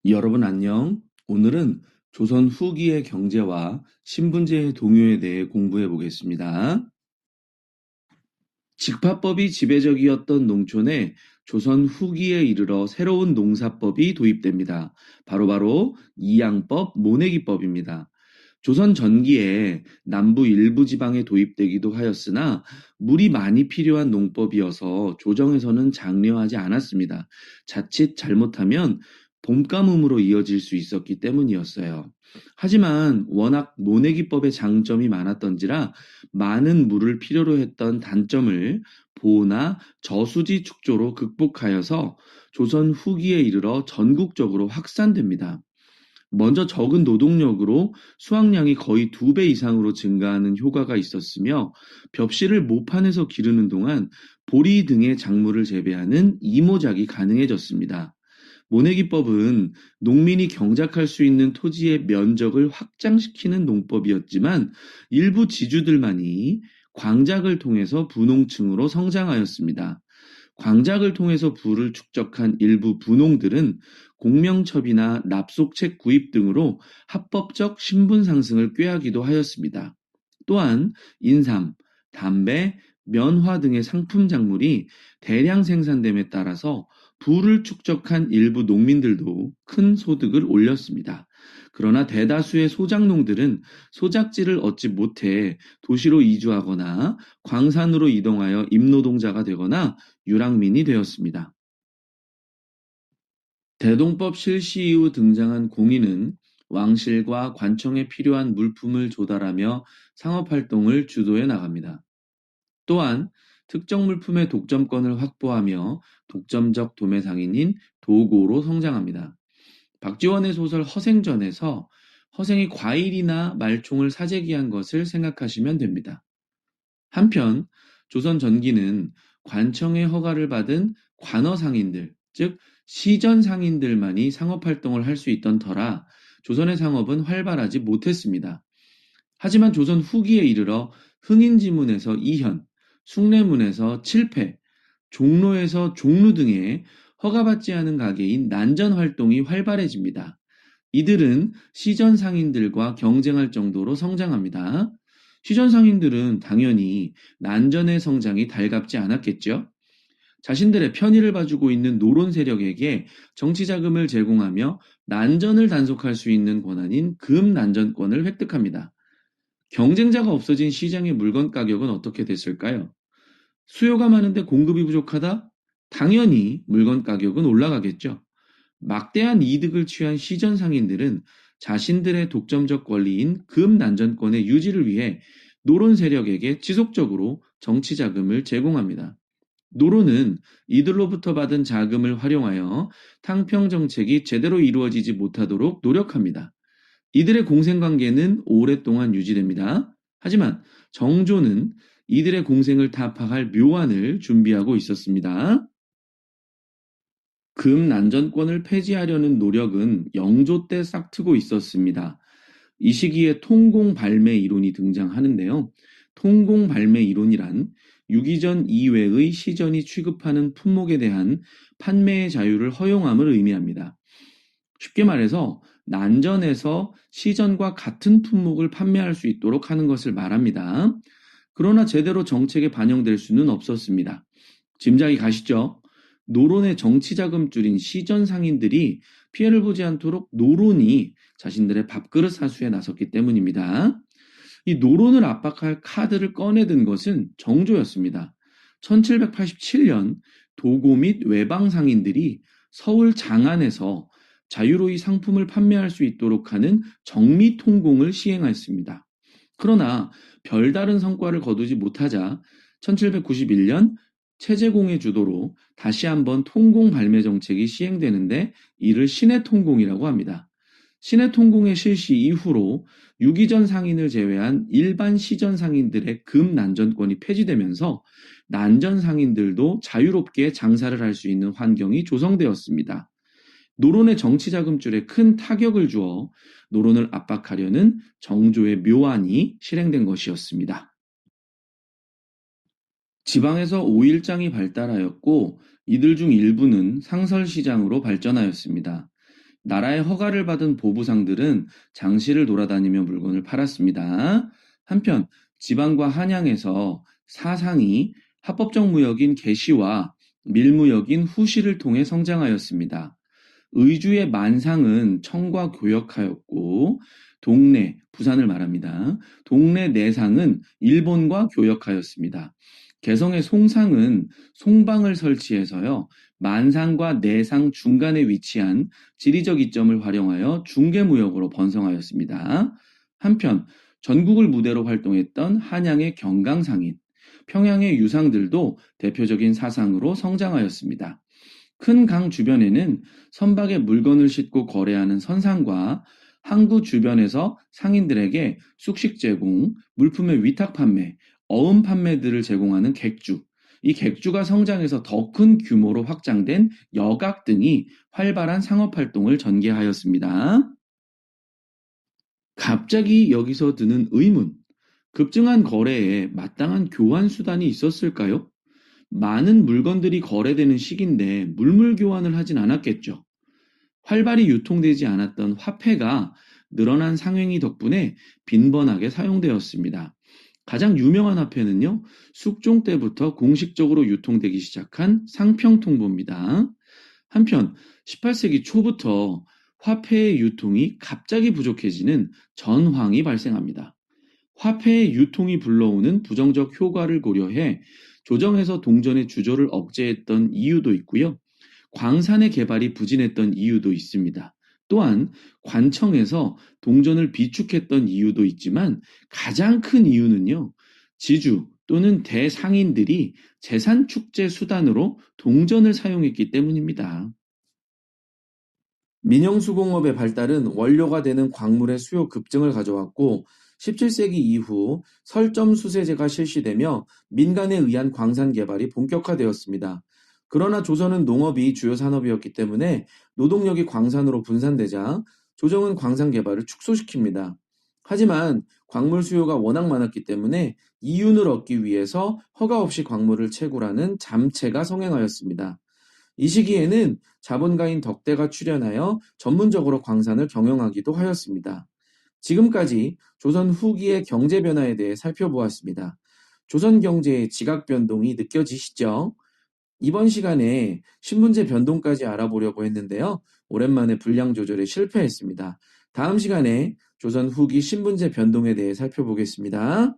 여러분 안녕. 오늘은 조선 후기의 경제와 신분제의 동요에 대해 공부해 보겠습니다. 직파법이 지배적이었던 농촌에 조선 후기에 이르러 새로운 농사법이 도입됩니다. 바로 이양법, 모내기법입니다. 조선 전기에 남부 일부 지방에 도입되기도 하였으나 물이 많이 필요한 농법이어서 조정에서는 장려하지 않았습니다. 자칫 잘못하면 봄가뭄으로 이어질 수 있었기 때문이었어요. 하지만 워낙 모내기법의 장점이 많았던지라 많은 물을 필요로 했던 단점을 보호나 저수지 축조로 극복하여서 조선 후기에 이르러 전국적으로 확산됩니다. 먼저 적은 노동력으로 수확량이 거의 2배 이상으로 증가하는 효과가 있었으며 벽실을 모판에서 기르는 동안 보리 등의 작물을 재배하는 이모작이 가능해졌습니다. 모내기법은 농민이 경작할 수 있는 토지의 면적을 확장시키는 농법이었지만 일부 지주들만이 광작을 통해서 분홍층으로 성장하였습니다. 광작을 통해서 부를 축적한 일부 분홍들은 공명첩이나 납속책 구입 등으로 합법적 신분 상승을 꾀하기도 하였습니다. 또한 인삼, 담배, 면화 등의 상품 작물이 대량 생산됨에 따라서 부를 축적한 일부 농민들도 큰 소득을 올렸습니다. 그러나 대다수의 소작농들은 소작지를 얻지 못해 도시로 이주하거나 광산으로 이동하여 임노동자가 되거나 유랑민이 되었습니다. 대동법 실시 이후 등장한 공인은 왕실과 관청에 필요한 물품을 조달하며 상업활동을 주도해 나갑니다. 또한 특정 물품의 독점권을 확보하며 독점적 도매 상인인 도고로 성장합니다. 박지원의 소설 허생전에서 허생이 과일이나 말총을 사재기한 것을 생각하시면 됩니다. 한편 조선 전기는 관청의 허가를 받은 관어상인들, 즉 시전상인들만이 상업활동을 할 수 있던 터라 조선의 상업은 활발하지 못했습니다. 하지만 조선 후기에 이르러 흥인지문에서 이현, 숭례문에서 칠패, 종로에서 종루 등의 허가받지 않은 가게인 난전 활동이 활발해집니다. 이들은 시전 상인들과 경쟁할 정도로 성장합니다. 시전 상인들은 당연히 난전의 성장이 달갑지 않았겠죠. 자신들의 편의를 봐주고 있는 노론 세력에게 정치 자금을 제공하며 난전을 단속할 수 있는 권한인 금난전권을 획득합니다. 경쟁자가 없어진 시장의 물건 가격은 어떻게 됐을까요? 수요가 많은데 공급이 부족하다? 당연히 물건 가격은 올라가겠죠. 막대한 이득을 취한 시전 상인들은 자신들의 독점적 권리인 금난전권의 유지를 위해 노론 세력에게 지속적으로 정치 자금을 제공합니다. 노론은 이들로부터 받은 자금을 활용하여 탕평 정책이 제대로 이루어지지 못하도록 노력합니다. 이들의 공생관계는 오랫동안 유지됩니다. 하지만 정조는 이들의 공생을 타파할 묘안을 준비하고 있었습니다. 금난전권을 폐지하려는 노력은 영조 때 싹트고 있었습니다. 이 시기에 통공발매 이론이 등장하는데요. 통공발매 이론이란 유기전 이외의 시전이 취급하는 품목에 대한 판매의 자유를 허용함을 의미합니다. 쉽게 말해서 난전에서 시전과 같은 품목을 판매할 수 있도록 하는 것을 말합니다. 그러나 제대로 정책에 반영될 수는 없었습니다. 짐작이 가시죠? 노론의 정치자금줄인 시전 상인들이 피해를 보지 않도록 노론이 자신들의 밥그릇 사수에 나섰기 때문입니다. 이 노론을 압박할 카드를 꺼내든 것은 정조였습니다. 1787년 도고 및 외방 상인들이 서울 장안에서 자유로이 상품을 판매할 수 있도록 하는 정미통공을 시행했습니다. 그러나 별다른 성과를 거두지 못하자 1791년 체제공의 주도로 다시 한번 통공 발매 정책이 시행되는데 이를 신해통공이라고 합니다. 신해통공의 실시 이후로 유기전 상인을 제외한 일반 시전 상인들의 금난전권이 폐지되면서 난전 상인들도 자유롭게 장사를 할 수 있는 환경이 조성되었습니다. 노론의 정치 자금줄에 큰 타격을 주어 노론을 압박하려는 정조의 묘안이 실행된 것이었습니다. 지방에서 오일장이 발달하였고 이들 중 일부는 상설시장으로 발전하였습니다. 나라의 허가를 받은 보부상들은 장시를 돌아다니며 물건을 팔았습니다. 한편 지방과 한양에서 사상이 합법적 무역인 개시와 밀무역인 후시를 통해 성장하였습니다. 의주의 만상은 청과 교역하였고 동래, 부산을 말합니다. 동래 내상은 일본과 교역하였습니다. 개성의 송상은 송방을 설치해서요. 만상과 내상 중간에 위치한 지리적 이점을 활용하여 중개무역으로 번성하였습니다. 한편 전국을 무대로 활동했던 한양의 경강상인, 평양의 유상들도 대표적인 사상으로 성장하였습니다. 큰 강 주변에는 선박에 물건을 싣고 거래하는 선상과 항구 주변에서 상인들에게 숙식 제공, 물품의 위탁 판매, 어음 판매들을 제공하는 객주, 이 객주가 성장해서 더 큰 규모로 확장된 여각 등이 활발한 상업 활동을 전개하였습니다. 갑자기 여기서 드는 의문, 급증한 거래에 마땅한 교환 수단이 있었을까요? 많은 물건들이 거래되는 시기인데 물물 교환을 하진 않았겠죠. 활발히 유통되지 않았던 화폐가 늘어난 상행위 덕분에 빈번하게 사용되었습니다. 가장 유명한 화폐는요, 숙종 때부터 공식적으로 유통되기 시작한 상평통보입니다. 한편 18세기 초부터 화폐의 유통이 갑자기 부족해지는 전황이 발생합니다. 화폐의 유통이 불러오는 부정적 효과를 고려해 조정에서 동전의 주조를 억제했던 이유도 있고요. 광산의 개발이 부진했던 이유도 있습니다. 또한 관청에서 동전을 비축했던 이유도 있지만 가장 큰 이유는요. 지주 또는 대상인들이 재산 축제 수단으로 동전을 사용했기 때문입니다. 민영수공업의 발달은 원료가 되는 광물의 수요 급증을 가져왔고 17세기 이후 설점 수세제가 실시되며 민간에 의한 광산 개발이 본격화되었습니다. 그러나 조선은 농업이 주요 산업이었기 때문에 노동력이 광산으로 분산되자 조정은 광산 개발을 축소시킵니다. 하지만 광물 수요가 워낙 많았기 때문에 이윤을 얻기 위해서 허가 없이 광물을 채굴하는 잠채가 성행하였습니다. 이 시기에는 자본가인 덕대가 출연하여 전문적으로 광산을 경영하기도 하였습니다. 지금까지 조선 후기의 경제 변화에 대해 살펴보았습니다. 조선 경제의 지각 변동이 느껴지시죠? 이번 시간에 신분제 변동까지 알아보려고 했는데요. 오랜만에 분량 조절에 실패했습니다. 다음 시간에 조선 후기 신분제 변동에 대해 살펴보겠습니다.